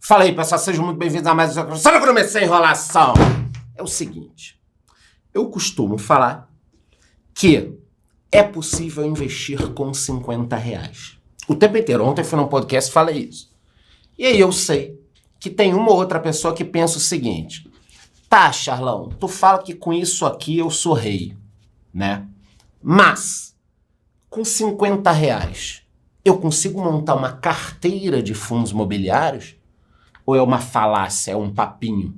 Fala aí, pessoal, sejam muito bem-vindos a mais um... Só que eu comecei a enrolação. É o seguinte, eu costumo falar que é possível investir com R$50. O tempo inteiro, ontem fui num podcast e falei isso. E aí eu sei que tem uma ou outra pessoa que pensa o seguinte: tá, Charlão, tu fala que com isso aqui eu sou rei, né? Mas, com R$50, eu consigo montar uma carteira de fundos imobiliários? Ou é uma falácia, é um papinho?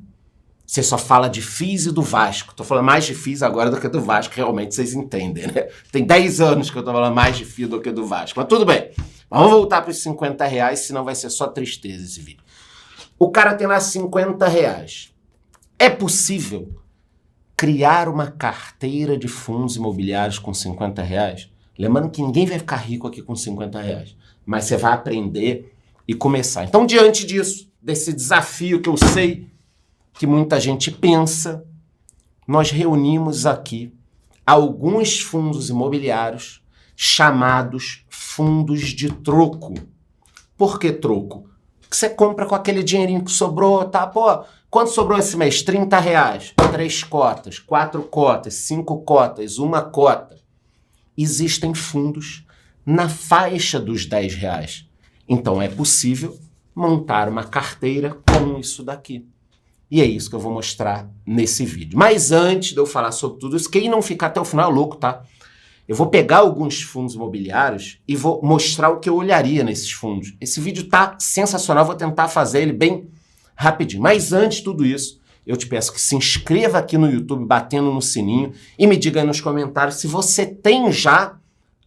Você só fala de FIIs e do Vasco. Tô falando mais de FIIs agora do que do Vasco, realmente vocês entendem, né? Tem 10 anos que eu tô falando mais de FII do que do Vasco. Mas tudo bem. Vamos voltar para os R$50, senão vai ser só tristeza esse vídeo. O cara tem lá R$50. É possível criar uma carteira de fundos imobiliários com R$50? Lembrando que ninguém vai ficar rico aqui com R$50, mas você vai aprender e começar. Então, diante disso, desse desafio que eu sei que muita gente pensa, nós reunimos aqui alguns fundos imobiliários chamados fundos de troco. Por que troco? Porque você compra com aquele dinheirinho que sobrou, tá? Pô, quanto sobrou esse mês? R$30. 3 cotas, 4 cotas, 5 cotas, 1 cota. Existem fundos na faixa dos R$10. Então é possível montar uma carteira com isso daqui. E é isso que eu vou mostrar nesse vídeo. Mas antes de eu falar sobre tudo isso, quem não ficar até o final é louco, tá? Eu vou pegar alguns fundos imobiliários e vou mostrar o que eu olharia nesses fundos. Esse vídeo tá sensacional, vou tentar fazer ele bem rapidinho. Mas antes de tudo isso, eu te peço que se inscreva aqui no YouTube, batendo no sininho, e me diga aí nos comentários se você tem já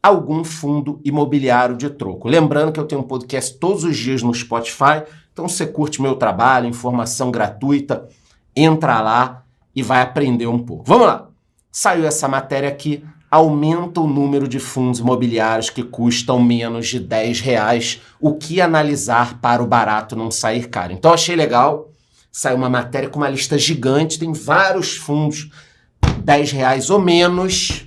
algum fundo imobiliário de troco. Lembrando que eu tenho um podcast todos os dias no Spotify, então você curte meu trabalho, informação gratuita, entra lá e vai aprender um pouco. Vamos lá! Saiu essa matéria aqui, aumenta o número de fundos imobiliários que custam menos de R$10, o que analisar para o barato não sair caro. Então achei legal, saiu uma matéria com uma lista gigante, tem vários fundos, R$10 ou menos,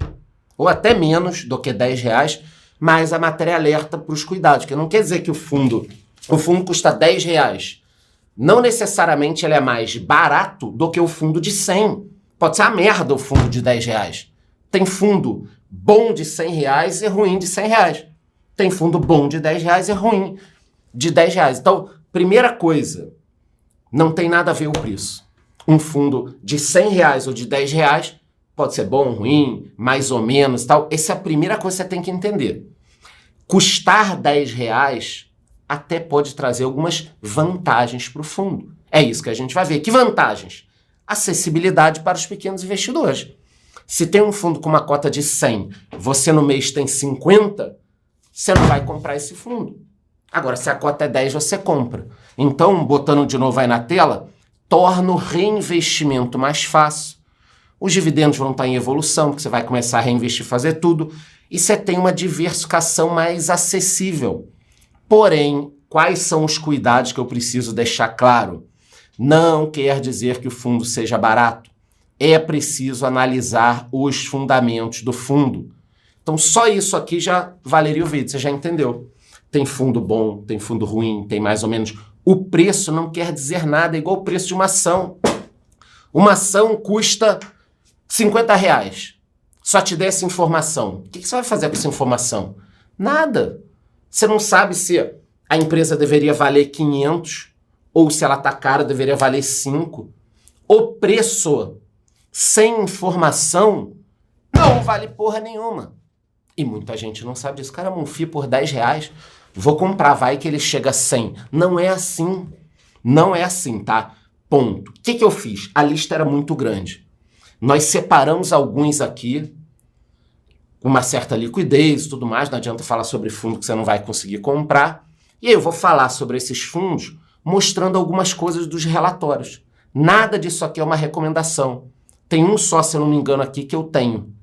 ou até menos do que R$10, mas a matéria alerta para os cuidados, que não quer dizer que o fundo custa R$10. Não necessariamente ele é mais barato do que o fundo de 100. Pode ser a merda o fundo de R$10. Tem fundo bom de R$100 e ruim de R$100. Tem fundo bom de R$10 e ruim de R$10. Então, primeira coisa, não tem nada a ver o preço. Um fundo de R$100 ou de R$10 pode ser bom, ruim, mais ou menos, tal. Essa é a primeira coisa que você tem que entender. Custar R$10 até pode trazer algumas vantagens para o fundo. É isso que a gente vai ver. Que vantagens? Acessibilidade para os pequenos investidores. Se tem um fundo com uma cota de 100, você no mês tem 50, você não vai comprar esse fundo. Agora, se a cota é 10, você compra. Então, botando de novo aí na tela, torna o reinvestimento mais fácil. Os dividendos vão estar em evolução, porque você vai começar a reinvestir, fazer tudo, e você tem uma diversificação mais acessível. Porém, quais são os cuidados que eu preciso deixar claro? Não quer dizer que o fundo seja barato. É preciso analisar os fundamentos do fundo. Então, só isso aqui já valeria o vídeo, você já entendeu. Tem fundo bom, tem fundo ruim, tem mais ou menos. O preço não quer dizer nada, é igual o preço de uma ação. Uma ação custa R$50. Só te dei essa informação. O que você vai fazer com essa informação? Nada. Você não sabe se a empresa deveria valer 500 ou se ela está cara, deveria valer 5. O preço sem informação não vale porra nenhuma. E muita gente não sabe disso. Cara, um FII por R$10, vou comprar, vai que ele chega a 100. Não é assim. Não é assim, tá? Ponto. O que eu fiz? A lista era muito grande. Nós separamos alguns aqui, com uma certa liquidez e tudo mais, não adianta falar sobre fundo que você não vai conseguir comprar. E aí eu vou falar sobre esses fundos, mostrando algumas coisas dos relatórios. Nada disso aqui é uma recomendação. Tem um só, se eu não me engano, aqui que eu tenho.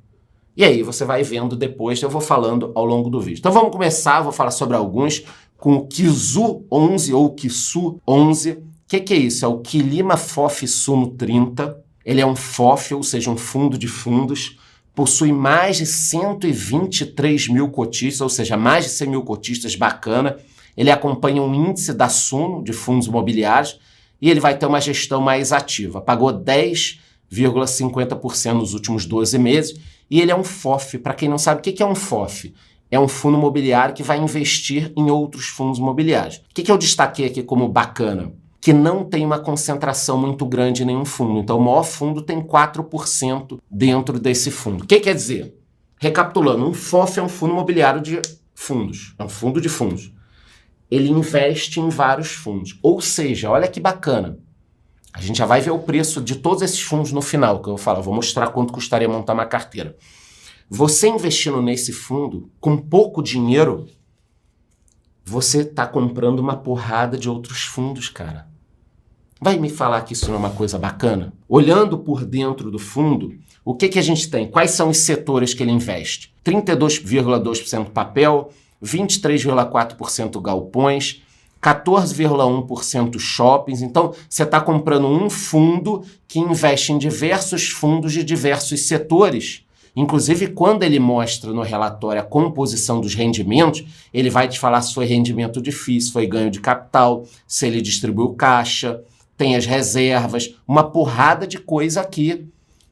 E aí você vai vendo depois, eu vou falando ao longo do vídeo. Então vamos começar, vou falar sobre alguns, com o Kizu 11 ou Kisu 11. O que é isso? É o Quilima FOF Suno 30. Ele é um FOF, ou seja, um fundo de fundos. Possui mais de 123 mil cotistas, ou seja, mais de 100 mil cotistas, bacana. ele acompanha um índice da Suno, de fundos imobiliários, e ele vai ter uma gestão mais ativa. Pagou 10,50% nos últimos 12 meses, e ele é um FOF. Para quem não sabe, o que é um FOF? É um fundo imobiliário que vai investir em outros fundos imobiliários. O que eu destaquei aqui como bacana? Que não tem uma concentração muito grande em nenhum fundo. Então, o maior fundo tem 4% dentro desse fundo. O que quer dizer? Recapitulando, um FOF é um fundo imobiliário de fundos. É um fundo de fundos. Ele investe em vários fundos. Ou seja, olha que bacana. A gente já vai ver o preço de todos esses fundos no final, que eu vou falar. Eu vou mostrar quanto custaria montar uma carteira. Você investindo nesse fundo, com pouco dinheiro, você está comprando uma porrada de outros fundos, cara. Vai me falar que isso não é uma coisa bacana? Olhando por dentro do fundo, o que a gente tem? Quais são os setores que ele investe? 32,2% papel, 23,4% galpões, 14,1% shoppings. Então, você está comprando um fundo que investe em diversos fundos de diversos setores. Inclusive, quando ele mostra no relatório a composição dos rendimentos, ele vai te falar se foi rendimento de FII, se foi ganho de capital, se ele distribuiu caixa, tem as reservas, uma porrada de coisa aqui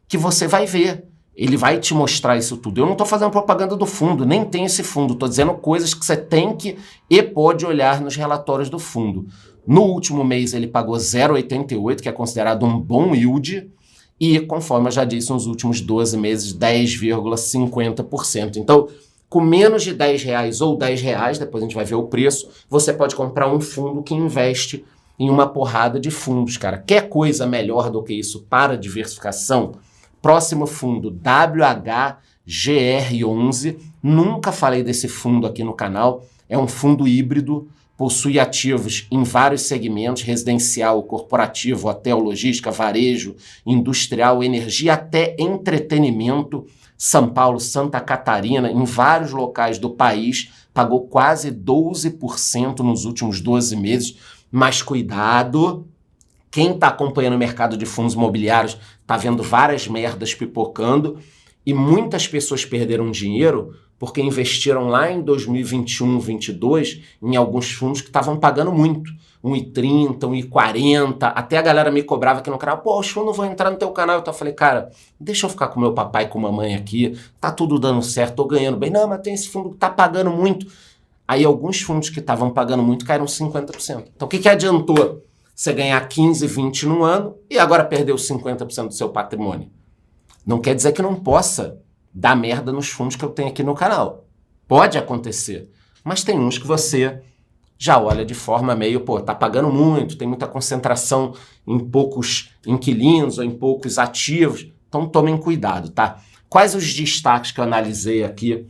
que você vai ver. Ele vai te mostrar isso tudo. Eu não estou fazendo propaganda do fundo, nem tem esse fundo. Estou dizendo coisas que você tem que e pode olhar nos relatórios do fundo. No último mês ele pagou 0,88, que é considerado um bom yield, e, conforme eu já disse, nos últimos 12 meses, 10,50%. Então, com menos de R$10 ou R$10, depois a gente vai ver o preço, você pode comprar um fundo que investe em uma porrada de fundos, cara. Quer coisa melhor do que isso para diversificação? Próximo fundo, WHGR11. Nunca falei desse fundo aqui no canal. É um fundo híbrido, possui ativos em vários segmentos, residencial, corporativo, hotel, logística, varejo, industrial, energia, até entretenimento. São Paulo, Santa Catarina, em vários locais do país, pagou quase 12% nos últimos 12 meses. Mas cuidado, quem está acompanhando o mercado de fundos imobiliários está vendo várias merdas pipocando e muitas pessoas perderam dinheiro porque investiram lá em 2021, 2022 em alguns fundos que estavam pagando muito. 1,30, 1,40, até a galera me cobrava aqui no canal, pô, os fundos vão entrar no teu canal. Então eu falei, cara, deixa eu ficar com meu papai e com mamãe aqui, tá tudo dando certo, tô ganhando bem. Não, mas tem esse fundo que tá pagando muito. Aí alguns fundos que estavam pagando muito caíram 50%. Então o que adiantou você ganhar 15, 20 no ano e agora perdeu 50% do seu patrimônio? Não quer dizer que não possa dar merda nos fundos que eu tenho aqui no canal. Pode acontecer, mas tem uns que você já olha de forma meio, pô, tá pagando muito, tem muita concentração em poucos inquilinos ou em poucos ativos. Então tomem cuidado, tá? Quais os destaques que eu analisei aqui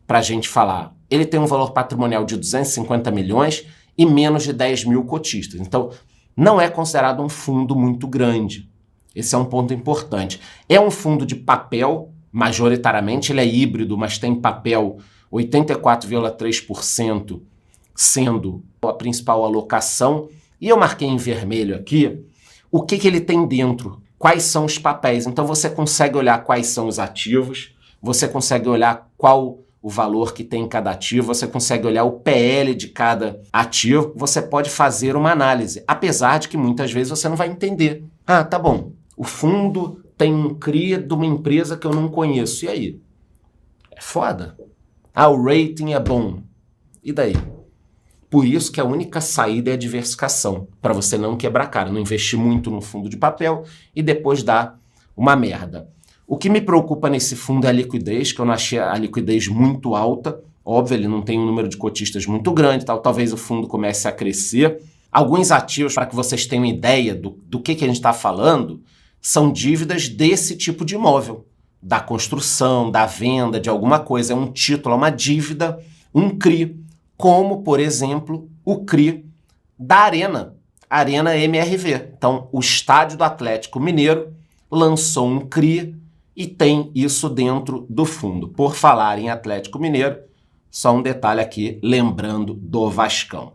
pra gente falar? Ele tem um valor patrimonial de 250 milhões e menos de 10 mil cotistas. Então, não é considerado um fundo muito grande. Esse é um ponto importante. É um fundo de papel, majoritariamente, ele é híbrido, mas tem papel 84,3%, sendo a principal alocação. E eu marquei em vermelho aqui o que ele tem dentro, quais são os papéis. Então você consegue olhar quais são os ativos, você consegue olhar qual o valor que tem em cada ativo, você consegue olhar o PL de cada ativo, você pode fazer uma análise, apesar de que muitas vezes você não vai entender. Ah, tá bom, o fundo tem um CRI de uma empresa que eu não conheço, e aí? É foda. Ah, o rating é bom. E daí? Por isso que a única saída é a diversificação, para você não quebrar a cara, não investir muito no fundo de papel e depois dar uma merda. O que me preocupa nesse fundo é a liquidez, que eu não achei a liquidez muito alta. Óbvio, ele não tem um número de cotistas muito grande, talvez o fundo comece a crescer. Alguns ativos, para que vocês tenham ideia do que a gente está falando, são dívidas desse tipo de imóvel, da construção, da venda, de alguma coisa. É um título, é uma dívida, um CRI, como, por exemplo, o CRI da Arena MRV. Então, o estádio do Atlético Mineiro lançou um CRI e tem isso dentro do fundo. Por falar em Atlético Mineiro, só um detalhe aqui, lembrando do Vascão.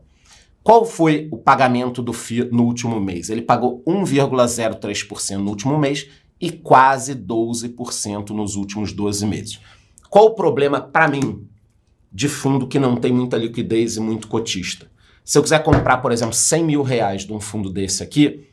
Qual foi o pagamento do FII no último mês? Ele pagou 1,03% no último mês e quase 12% nos últimos 12 meses. Qual o problema para mim de fundo que não tem muita liquidez e muito cotista? Se eu quiser comprar, por exemplo, 100 mil reais de um fundo desse aqui,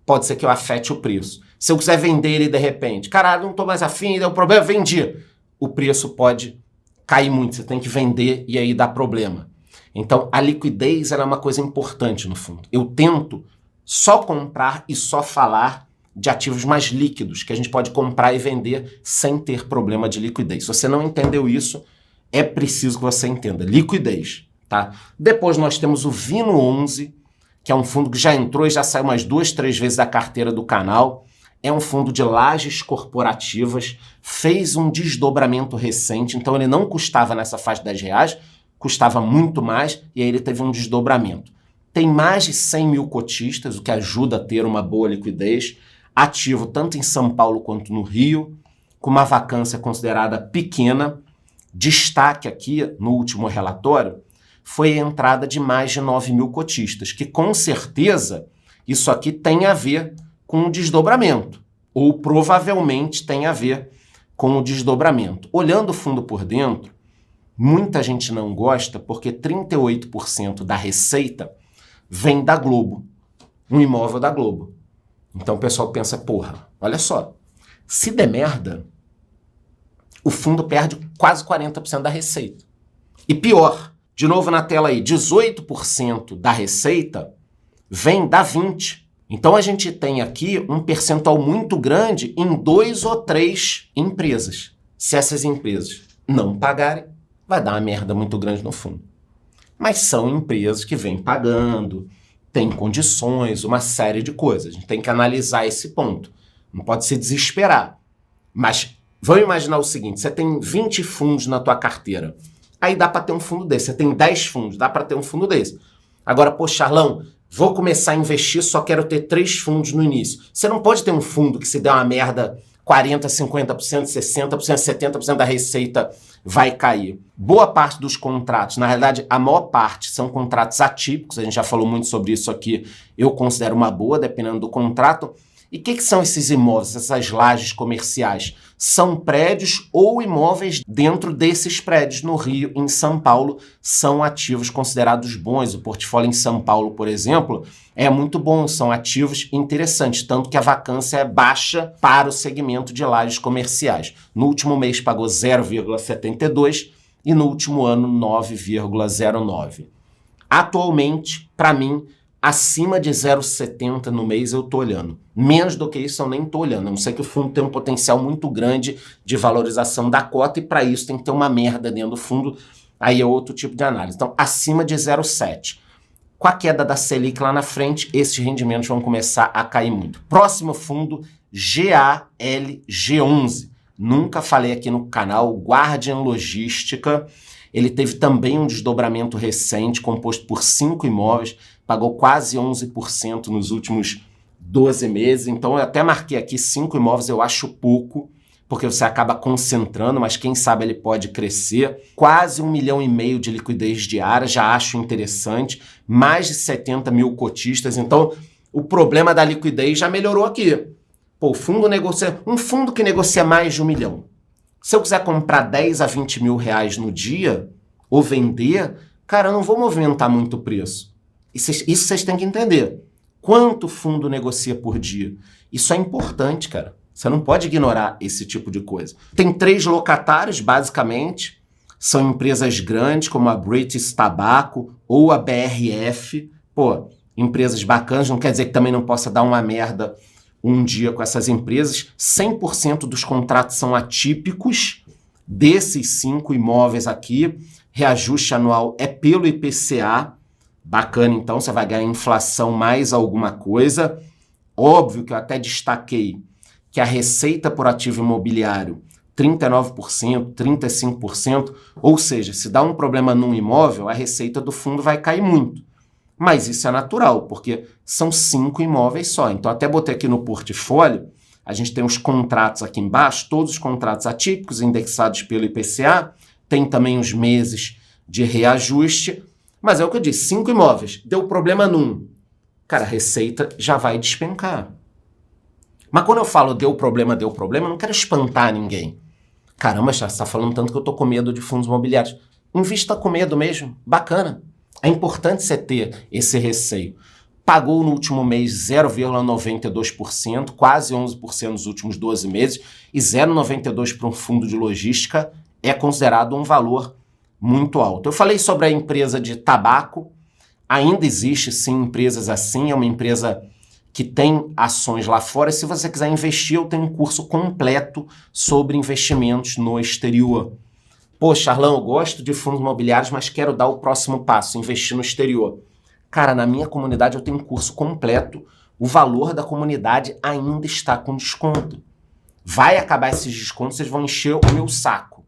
pode ser que eu afete o preço. Se eu quiser vender ele de repente, caralho, não estou mais afim, deu problema, vendi. O preço pode cair muito, você tem que vender e aí dá problema. Então, a liquidez ela é uma coisa importante no fundo. Eu tento só comprar e só falar de ativos mais líquidos, que a gente pode comprar e vender sem ter problema de liquidez. Se você não entendeu isso, é preciso que você entenda. Liquidez, tá? Depois nós temos o Vino 11, que é um fundo que já entrou e já saiu umas 2, 3 vezes da carteira do canal. É um fundo de lajes corporativas, fez um desdobramento recente, então ele não custava nessa faixa de 10 reais, custava muito mais e aí ele teve um desdobramento. Tem mais de 100 mil cotistas, o que ajuda a ter uma boa liquidez, ativo tanto em São Paulo quanto no Rio, com uma vacância considerada pequena. Destaque aqui no último relatório foi a entrada de mais de 9 mil cotistas, que com certeza isso aqui tem a ver com o desdobramento, ou provavelmente tem a ver com o desdobramento. Olhando o fundo por dentro, muita gente não gosta porque 38% da receita vem da Globo, um imóvel da Globo. Então o pessoal pensa, porra, olha só, se der merda, o fundo perde quase 40% da receita. E pior, de novo na tela aí, 18% da receita vem da 20%. Então a gente tem aqui um percentual muito grande em 2 ou 3 empresas. Se essas empresas não pagarem, vai dar uma merda muito grande no fundo. Mas são empresas que vêm pagando, têm condições, uma série de coisas. A gente tem que analisar esse ponto. Não pode se desesperar. Mas vamos imaginar o seguinte, você tem 20 fundos na tua carteira. Aí dá para ter um fundo desse. Você tem 10 fundos, dá para ter um fundo desse. Agora, pô, Charlão, vou começar a investir, só quero ter 3 fundos no início. Você não pode ter um fundo que se der uma merda, 40%, 50%, 60%, 70% da receita vai cair. Boa parte dos contratos, na realidade, a maior parte são contratos atípicos, a gente já falou muito sobre isso aqui, eu considero uma boa, dependendo do contrato. E o que são esses imóveis, essas lajes comerciais? São prédios ou imóveis dentro desses prédios no Rio, em São Paulo, são ativos considerados bons. O portfólio em São Paulo, por exemplo, é muito bom, são ativos interessantes, tanto que a vacância é baixa para o segmento de lajes comerciais. No último mês pagou 0,72 e no último ano 9,09. Atualmente, para mim, acima de 0,70 no mês eu estou olhando. Menos do que isso eu nem estou olhando. A não ser que o fundo tem um potencial muito grande de valorização da cota e para isso tem que ter uma merda dentro do fundo. Aí é outro tipo de análise. Então, acima de 0,7. Com a queda da Selic lá na frente, esses rendimentos vão começar a cair muito. Próximo fundo, GALG11. Nunca falei aqui no canal, Guardian Logística. Ele teve também um desdobramento recente, composto por 5 imóveis, pagou quase 11% nos últimos 12 meses. Então eu até marquei aqui 5 imóveis, eu acho pouco, porque você acaba concentrando, mas quem sabe ele pode crescer. Quase 1,5 milhão de liquidez diária, já acho interessante. Mais de 70 mil cotistas, então o problema da liquidez já melhorou aqui. Pô, um fundo que negocia mais de 1 milhão. Se eu quiser comprar 10 a 20 mil reais no dia, ou vender, cara, eu não vou movimentar muito o preço. Isso vocês têm que entender. Quanto o fundo negocia por dia? Isso é importante, cara. Você não pode ignorar esse tipo de coisa. Tem 3 locatários, basicamente. São empresas grandes, como a British Tobacco ou a BRF. Pô, empresas bacanas, não quer dizer que também não possa dar uma merda um dia com essas empresas. 100% dos contratos são atípicos. Desses 5 imóveis aqui, reajuste anual é pelo IPCA. Bacana, então, você vai ganhar inflação mais alguma coisa. Óbvio que eu até destaquei que a receita por ativo imobiliário, 39%, 35%, ou seja, se dá um problema num imóvel, a receita do fundo vai cair muito. Mas isso é natural, porque são 5 imóveis só. Então, até botei aqui no portfólio, a gente tem os contratos aqui embaixo, todos os contratos atípicos, indexados pelo IPCA, tem também os meses de reajuste, mas é o que eu disse, 5 imóveis, deu problema num, cara, a receita já vai despencar. Mas quando eu falo deu problema, eu não quero espantar ninguém. Caramba, já está falando tanto que eu tô com medo de fundos imobiliários. Invista com medo mesmo, bacana. É importante você ter esse receio. Pagou no último mês 0,92%, quase 11% nos últimos 12 meses, e 0,92% para um fundo de logística é considerado um valor muito alto. Eu falei sobre a empresa de tabaco, ainda existe sim empresas assim, é uma empresa que tem ações lá fora. Se você quiser investir, eu tenho um curso completo sobre investimentos no exterior. Pô, Charlão, eu gosto de fundos imobiliários, mas quero dar o próximo passo, investir no exterior. Cara, na minha comunidade eu tenho um curso completo, o valor da comunidade ainda está com desconto. Vai acabar esses descontos, vocês vão encher o meu saco.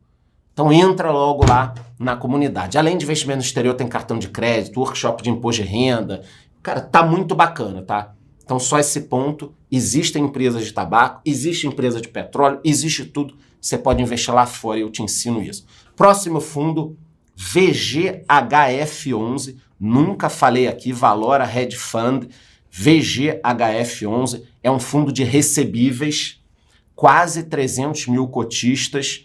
Então entra logo lá na comunidade. Além de investimento no exterior, tem cartão de crédito, workshop de imposto de renda. Cara, tá muito bacana, tá? Então só esse ponto, existem empresas de tabaco, existe empresa de petróleo, existe tudo. Você pode investir lá fora e eu te ensino isso. Próximo fundo, VGHF11. Nunca falei aqui, Valora Hedge Fund. VGHF11 é um fundo de recebíveis, quase 300 mil cotistas.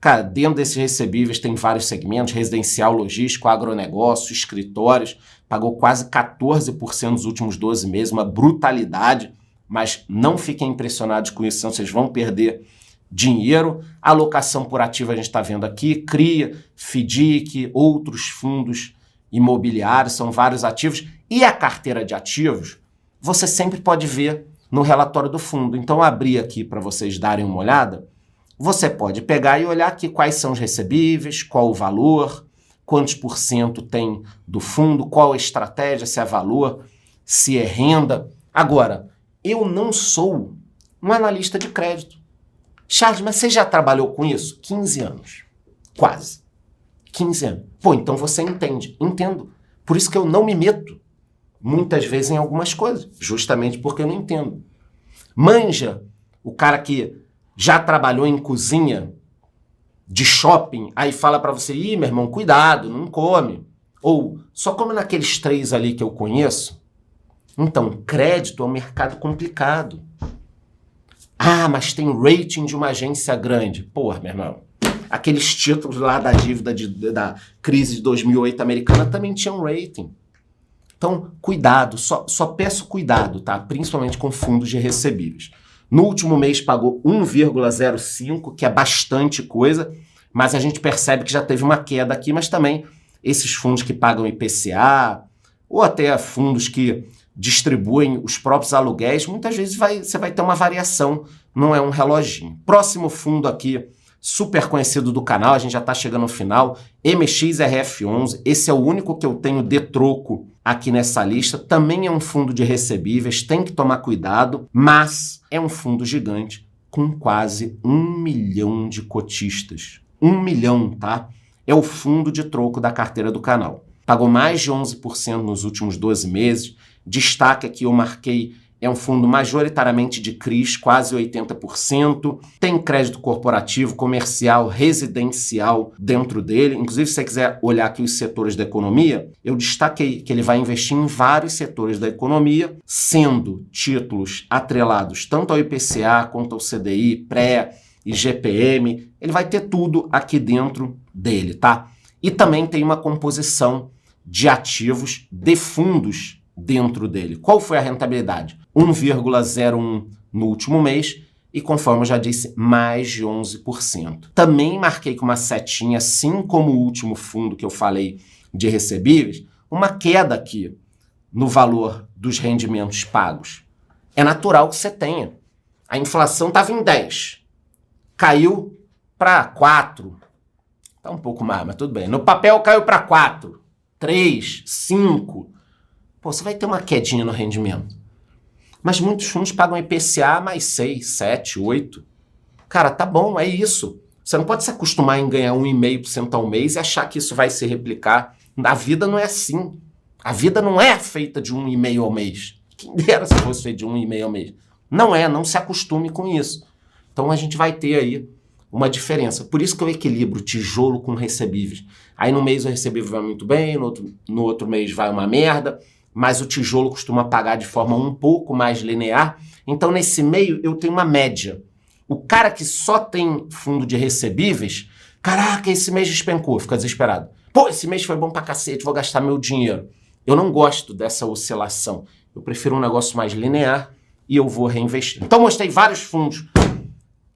Cara, dentro desses recebíveis tem vários segmentos, residencial, logístico, agronegócio, escritórios. Pagou quase 14% nos últimos 12 meses, uma brutalidade. Mas não fiquem impressionados com isso, senão vocês vão perder dinheiro. Alocação por ativo a gente está vendo aqui, CRIA, FDIC, outros fundos imobiliários, são vários ativos. E a carteira de ativos, você sempre pode ver no relatório do fundo. Então, eu abri aqui para vocês darem uma olhada. Você pode pegar e olhar aqui quais são os recebíveis, qual o valor, quantos por cento tem do fundo, qual a estratégia, se é valor, se é renda. Agora, eu não sou um analista de crédito. Charles, mas você já trabalhou com isso? 15 anos. Quase. 15 anos. Pô, então você entende. Entendo. Por isso que eu não me meto, muitas vezes, em algumas coisas. Justamente porque eu não entendo. Manja o cara que já trabalhou em cozinha de shopping, aí fala pra você, ih, meu irmão, cuidado, não come. Ou, só come naqueles 3 ali que eu conheço. Então, crédito é um mercado complicado. Ah, mas tem rating de uma agência grande. Porra, meu irmão, aqueles títulos lá da dívida da crise de 2008 americana também tinham rating. Então, cuidado, só peço cuidado, tá? Principalmente com fundos de recebíveis. No último mês pagou 1,05, que é bastante coisa, mas a gente percebe que já teve uma queda aqui, mas também esses fundos que pagam IPCA, ou até fundos que distribuem os próprios aluguéis, muitas vezes você vai ter uma variação, não é um reloginho. Próximo fundo aqui, super conhecido do canal, a gente já está chegando no final, MXRF11, esse é o único que eu tenho de troco aqui nessa lista, também é um fundo de recebíveis, tem que tomar cuidado, mas é um fundo gigante com quase 1 milhão de cotistas. 1 milhão, tá? É o fundo de troco da carteira do canal. Pagou mais de 11% nos últimos 12 meses. Destaque aqui, eu marquei, é um fundo majoritariamente de CRIs, quase 80%. Tem crédito corporativo, comercial, residencial dentro dele. Inclusive, se você quiser olhar aqui os setores da economia, eu destaquei que ele vai investir em vários setores da economia, sendo títulos atrelados tanto ao IPCA quanto ao CDI, pré, IGPM. Ele vai ter tudo aqui dentro dele, tá? E também tem uma composição de ativos de fundos dentro dele. Qual foi a rentabilidade? 1,01 no último mês e, conforme eu já disse, mais de 11%. Também marquei com uma setinha, assim como o último fundo que eu falei de recebíveis, uma queda aqui no valor dos rendimentos pagos. É natural que você tenha. A inflação estava em 10, caiu para 4, tá um pouco mais, mas tudo bem. No papel caiu para 4, 3, 5. Pô, você vai ter uma quedinha no rendimento. Mas muitos fundos pagam IPCA mais 6, 7, 8. Cara, tá bom, é isso. Você não pode se acostumar em ganhar 1,5% ao mês e achar que isso vai se replicar. A vida não é assim. A vida não é feita de 1,5% ao mês. Quem dera se fosse feita de 1,5% ao mês. Não é, não se acostume com isso. Então a gente vai ter aí uma diferença. Por isso que eu equilibro tijolo com recebíveis. Aí no mês o recebível vai muito bem, no outro mês vai uma merda, mas o tijolo costuma pagar de forma um pouco mais linear. Então nesse meio eu tenho uma média. O cara que só tem fundo de recebíveis, caraca, esse mês despencou, fica desesperado. Pô, esse mês foi bom pra cacete, vou gastar meu dinheiro. Eu não gosto dessa oscilação. Eu prefiro um negócio mais linear e eu vou reinvestir. Então mostrei vários fundos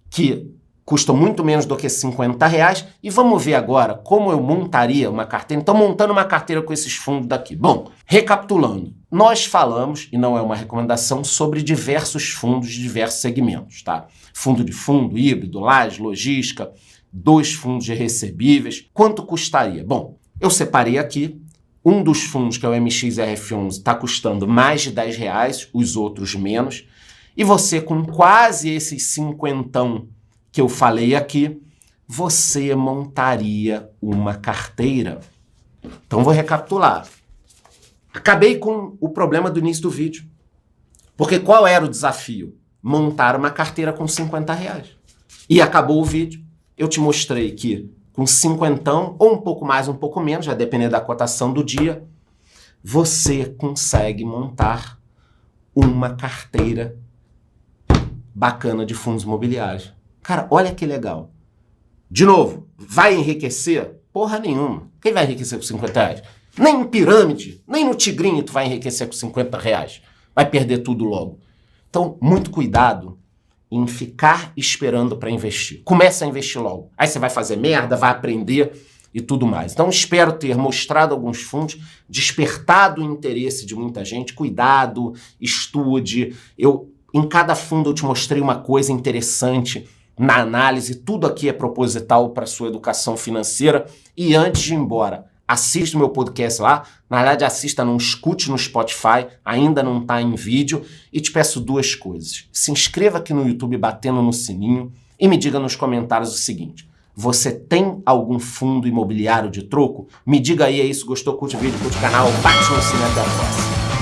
que custam muito menos do que R$50 e vamos ver agora como eu montaria uma carteira. Então montando uma carteira com esses fundos daqui. Bom, recapitulando, nós falamos, e não é uma recomendação, sobre diversos fundos de diversos segmentos, tá? Fundo de fundo, híbrido, laje, logística, 2 fundos de recebíveis. Quanto custaria? Bom, eu separei aqui. Um dos fundos, que é o MXRF11, está custando mais de R$10, os outros menos. E você, com quase esses 50 que eu falei aqui, você montaria uma carteira. Então, vou recapitular. Acabei com o problema do início do vídeo. Porque qual era o desafio? Montar uma carteira com R$50. E acabou o vídeo. Eu te mostrei que com 50, ou um pouco mais, um pouco menos, vai depender da cotação do dia, você consegue montar uma carteira bacana de fundos imobiliários. Cara, olha que legal. De novo, vai enriquecer? Porra nenhuma. Quem vai enriquecer com R$50? Nem em pirâmide, nem no tigrinho tu vai enriquecer com R$50. Vai perder tudo logo. Então, muito cuidado em ficar esperando para investir. Começa a investir logo. Aí você vai fazer merda, vai aprender e tudo mais. Então, espero ter mostrado alguns fundos, despertado o interesse de muita gente. Cuidado, estude. Em cada fundo eu te mostrei uma coisa interessante na análise. Tudo aqui é proposital para sua educação financeira. E antes de ir embora, assista o meu podcast lá. Na verdade, assista, não escute no Spotify. Ainda não está em vídeo. E te peço 2 coisas. Se inscreva aqui no YouTube batendo no sininho e me diga nos comentários o seguinte. Você tem algum fundo imobiliário de troco? Me diga aí, é isso. Gostou? Curte o vídeo, curte o canal. Bate no sininho. Até a próxima.